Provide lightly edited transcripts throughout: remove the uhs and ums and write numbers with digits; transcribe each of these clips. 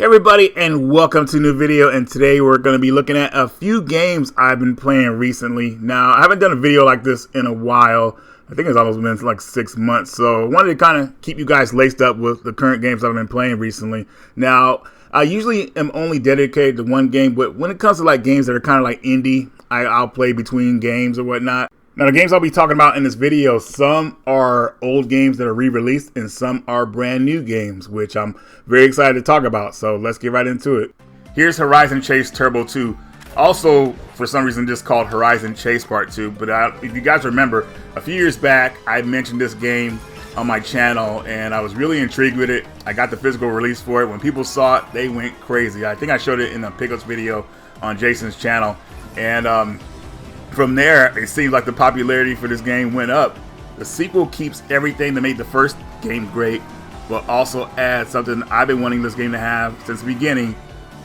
Everybody, and welcome to a new video. And today we're going to be looking at a few games I've been playing recently. Now, I haven't done a video like this in a while. I think it's almost been like 6 months. So I wanted to kind of keep you guys laced up with the current games I've been playing recently. Now, I usually am only dedicated to one game, but when it comes to like games that are kind of like indie, I'll play between games or whatnot. Now, the games I'll be talking about in this video, some are old games that are re-released and some are brand new games, which I'm very excited to talk about. So let's get right into it. Here's Horizon Chase Turbo 2. Also, for some reason, just called Horizon Chase Part 2. But if you guys remember, a few years back, I mentioned this game on my channel and I was really intrigued with it. I got the physical release for it. When people saw it, they went crazy. I think I showed it in a pickups video on Jason's channel. And from there, it seems like the popularity for this game went up. The sequel keeps everything that made the first game great, but also adds something I've been wanting this game to have since the beginning: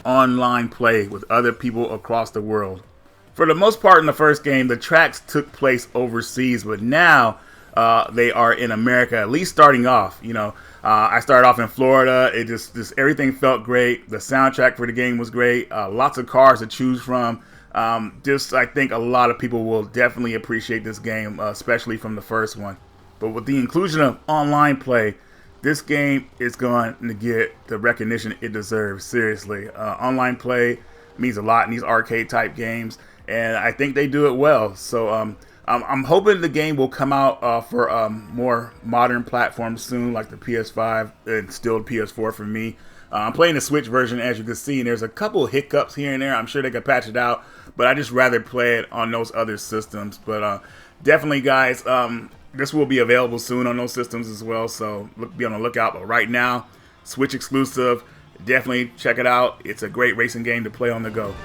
online play with other people across the world. For the most part in the first game, the tracks took place overseas, but now they are in America, at least starting off. I started off in Florida. It just everything felt great. The soundtrack for the game was great. Lots of cars to choose from. I think a lot of people will definitely appreciate this game, especially from the first one. But with the inclusion of online play, this game is going to get the recognition it deserves. Seriously, online play means a lot in these arcade type games, and I think they do it well. So I'm hoping the game will come out for more modern platforms soon, like the PS5 and still the PS4 for me. I'm playing the Switch version, as you can see, and there's a couple hiccups here and there. I'm sure they could patch it out, but I just rather play it on those other systems. But definitely, guys, this will be available soon on those systems as well, so be on the lookout. But right now, Switch exclusive, definitely check it out. It's a great racing game to play on the go.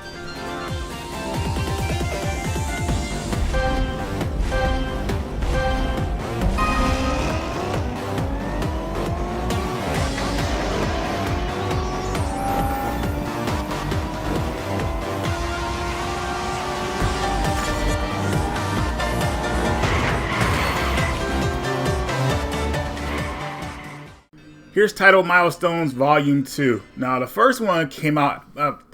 Here's Taito Milestones Volume 2. Now, the first one came out,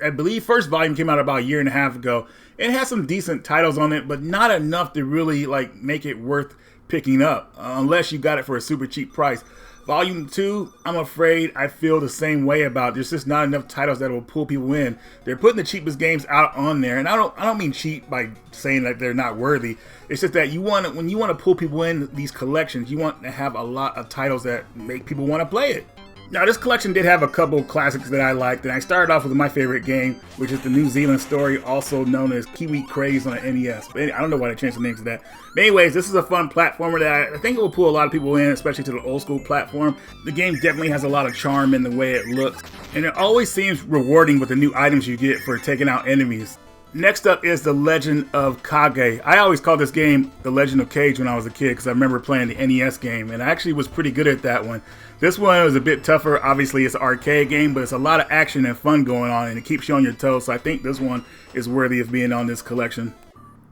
I believe first volume came out about a year and a half ago. It has some decent titles on it, but not enough to really like make it worth picking up, unless you got it for a super cheap price. Volume 2, I'm afraid I feel the same way about. There's just not enough titles that will pull people in. They're putting the cheapest games out on there, and I don't mean cheap by saying that they're not worthy. It's just that when you want to pull people in these collections, you want to have a lot of titles that make people want to play it. Now, this collection did have a couple classics that I liked, and I started off with my favorite game, which is the New Zealand story, also known as Kiwi Craze on the NES. But I don't know why they changed the name to that. But anyways, this is a fun platformer that I think it will pull a lot of people in, especially to the old school platform. The game definitely has a lot of charm in the way it looks, and it always seems rewarding with the new items you get for taking out enemies. Next up is The Legend of Kage. I always called this game The Legend of Cage when I was a kid because I remember playing the NES game, and I actually was pretty good at that one. This one was a bit tougher. Obviously, it's an arcade game, but it's a lot of action and fun going on, and it keeps you on your toes, so I think this one is worthy of being on this collection.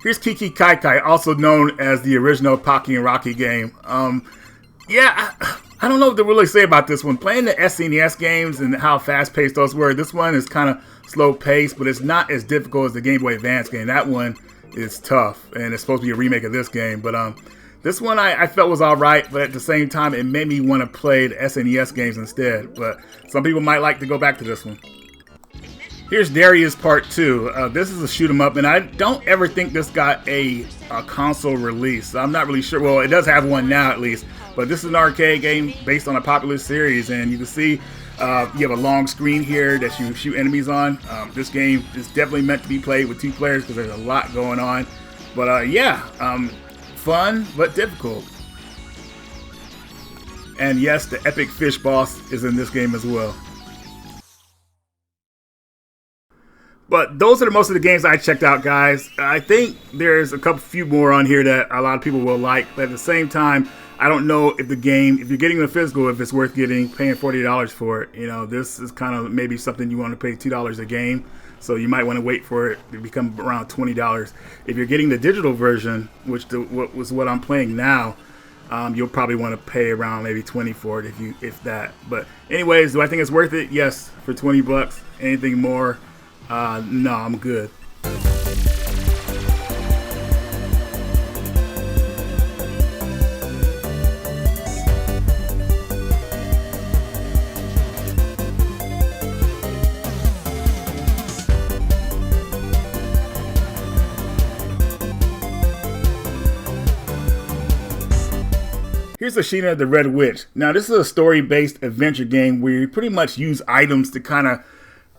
Here's Kiki Kai Kai, also known as the original Pocky and Rocky game. I don't know what to really say about this one. Playing the SNES games and how fast-paced those were, this one is kind of slow-paced, but it's not as difficult as the Game Boy Advance game. That one is tough, and it's supposed to be a remake of this game. But this one I felt was alright, but at the same time, it made me want to play the SNES games instead. But some people might like to go back to this one. Here's Darius Part 2. This is a shoot 'em up, and I don't ever think this got a console release. I'm not really sure. Well, it does have one now at least, but this is an arcade game based on a popular series, and you can see you have a long screen here that you shoot enemies on. This game is definitely meant to be played with 2 players because there's a lot going on. But fun but difficult. And yes, the epic fish boss is in this game as well. But those are most of the games I checked out, guys. I think there's a few more on here that a lot of people will like, but at the same time, I don't know if the game, if you're getting the physical, if it's worth paying $40 for it. This is kind of maybe something you want to pay $2 a game, so you might want to wait for it to become around $20. If you're getting the digital version, which was what I'm playing now, you'll probably want to pay around maybe 20 for it if that. But anyways, do I think it's worth it? Yes, for 20 bucks. Anything more? No, I'm good. Here's Ashina the Red Witch. Now, this is a story-based adventure game where you pretty much use items to kind of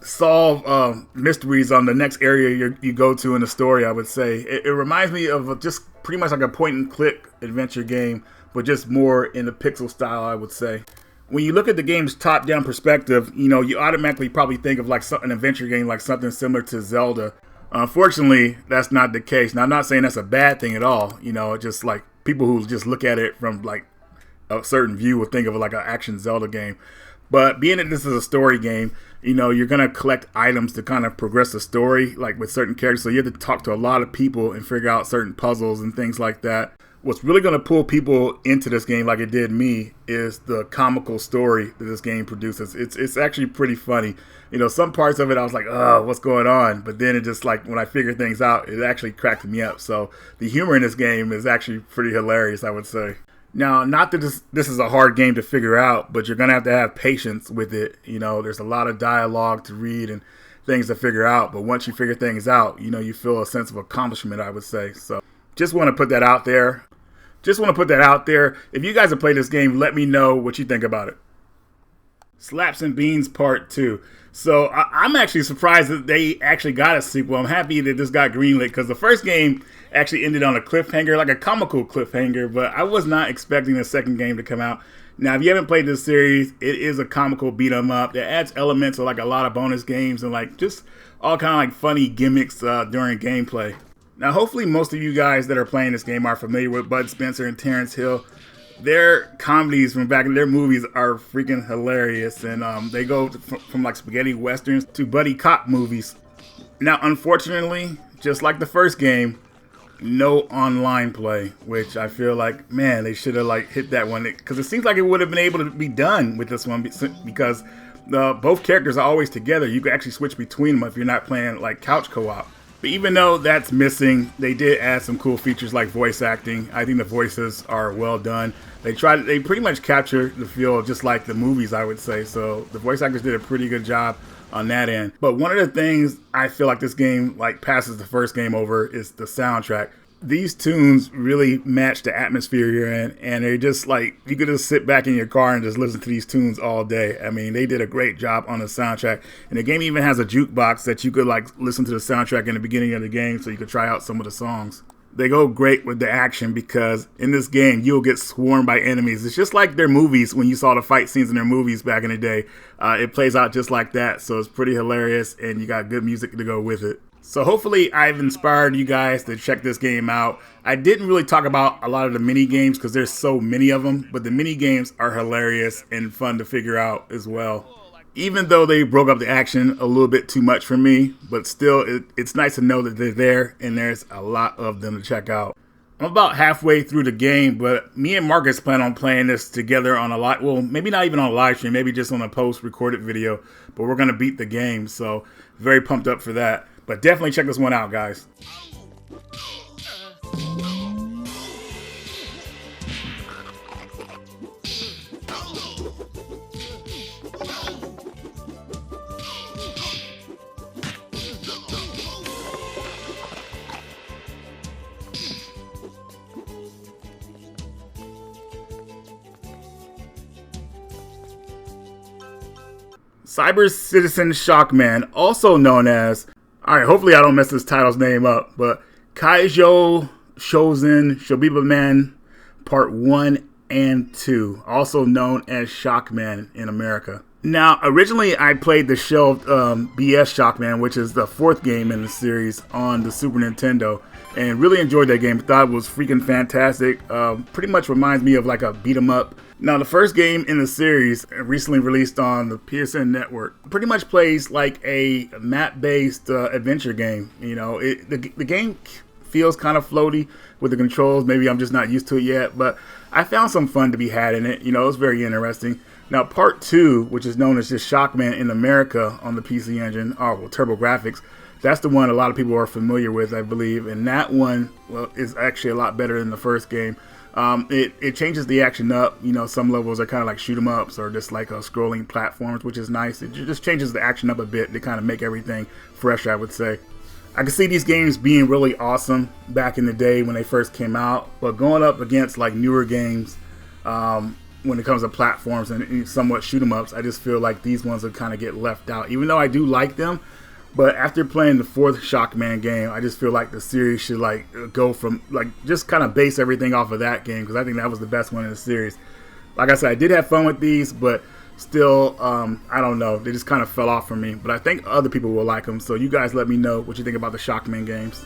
solve mysteries on the next area you go to in the story, I would say. It reminds me of just pretty much like a point-and-click adventure game, but just more in the pixel style, I would say. When you look at the game's top-down perspective, you know, you automatically probably think of like an adventure game, like something similar to Zelda. Unfortunately, that's not the case. Now, I'm not saying that's a bad thing at all. You know, just like people who just look at it from like a certain view would think of it like an action Zelda game. But being that this is a story game, you know, you're going to collect items to kind of progress the story, like with certain characters. So you have to talk to a lot of people and figure out certain puzzles and things like that. What's really going to pull people into this game, like it did me, is the comical story that this game produces. It's actually pretty funny. You know, some parts of it I was like, oh, what's going on? But then it just like, when I figured things out, it actually cracked me up. So the humor in this game is actually pretty hilarious, I would say. Now, not that this is a hard game to figure out, but you're going to have patience with it. You know, there's a lot of dialogue to read and things to figure out. But once you figure things out, you know, you feel a sense of accomplishment, I would say. So just want to put that out there. If you guys have played this game, let me know what you think about it. Slaps and Beans Part 2. So I'm actually surprised that they actually got a sequel. I'm happy that this got greenlit because the first game actually ended on a cliffhanger, like a comical cliffhanger, but I was not expecting the second game to come out. Now, if you haven't played this series, it is a comical beat 'em up that adds elements of like a lot of bonus games and like just all kind of like funny gimmicks during gameplay. Now, hopefully most of you guys that are playing this game are familiar with Bud Spencer and Terrence Hill. Their comedies from back in their movies are freaking hilarious, and they go from like spaghetti westerns to buddy cop movies. Now, unfortunately, just like the first game, no online play, which I feel like, man, they should have like hit that one, because it seems like it would have been able to be done with this one because both characters are always together. You can actually switch between them if you're not playing like couch co-op. But even though that's missing, they did add some cool features like voice acting. I think the voices are well done. They pretty much capture the feel just like the movies, I would say. So the voice actors did a pretty good job on that end. But one of the things I feel like this game like passes the first game over is the soundtrack. These tunes really match the atmosphere you're in, and they're just like, you could just sit back in your car and just listen to these tunes all day. I mean, they did a great job on the soundtrack, and the game even has a jukebox that you could like listen to the soundtrack in the beginning of the game so you could try out some of the songs. They go great with the action because in this game, you'll get swarmed by enemies. It's just like their movies when you saw the fight scenes in their movies back in the day. It plays out just like that, so it's pretty hilarious, and you got good music to go with it. So hopefully I've inspired you guys to check this game out. I didn't really talk about a lot of the mini games because there's so many of them, but the mini games are hilarious and fun to figure out as well. Even though they broke up the action a little bit too much for me, but still it's nice to know that they're there and there's a lot of them to check out. I'm about halfway through the game, but me and Marcus plan on playing this together on maybe not even on a live stream, maybe just on a post-recorded video, but we're going to beat the game, so very pumped up for that. But definitely check this one out, guys. Cyercitizenshockman, also known as, alright, hopefully I don't mess this title's name up, but Kaijo Shozen Shobibaman Part 1 and 2, also known as Shockman in America. Now, originally I played the shelved BS Shockman, which is the fourth game in the series on the Super Nintendo, and really enjoyed that game. Thought it was freaking fantastic. Pretty much reminds me of like a beat 'em up. Now, the first game in the series, recently released on the PSN network, pretty much plays like a map-based adventure game. You know, the game feels kind of floaty with the controls. Maybe I'm just not used to it yet, but I found some fun to be had in it. You know, it was very interesting. Now, part 2, which is known as just Shockman in America on the PC Engine, or well, Turbo Graphics, that's the one a lot of people are familiar with, I believe. And that one, well, is actually a lot better than the first game. It changes the action up. You know, some levels are kind of like shoot 'em ups or just like scrolling platforms, which is nice. It just changes the action up a bit to kind of make everything fresh, I would say. I can see these games being really awesome back in the day when they first came out, but going up against like newer games, when it comes to platforms and somewhat shoot 'em ups, I just feel like these ones will kind of get left out, even though I do like them. But after playing the 4th Shockman game, I just feel like the series should like go from like just kind of base everything off of that game, because I think that was the best one in the series. Like I said, I did have fun with these, but still, I don't know, they just kind of fell off for me. But I think other people will like them, so you guys let me know what you think about the Shockman games.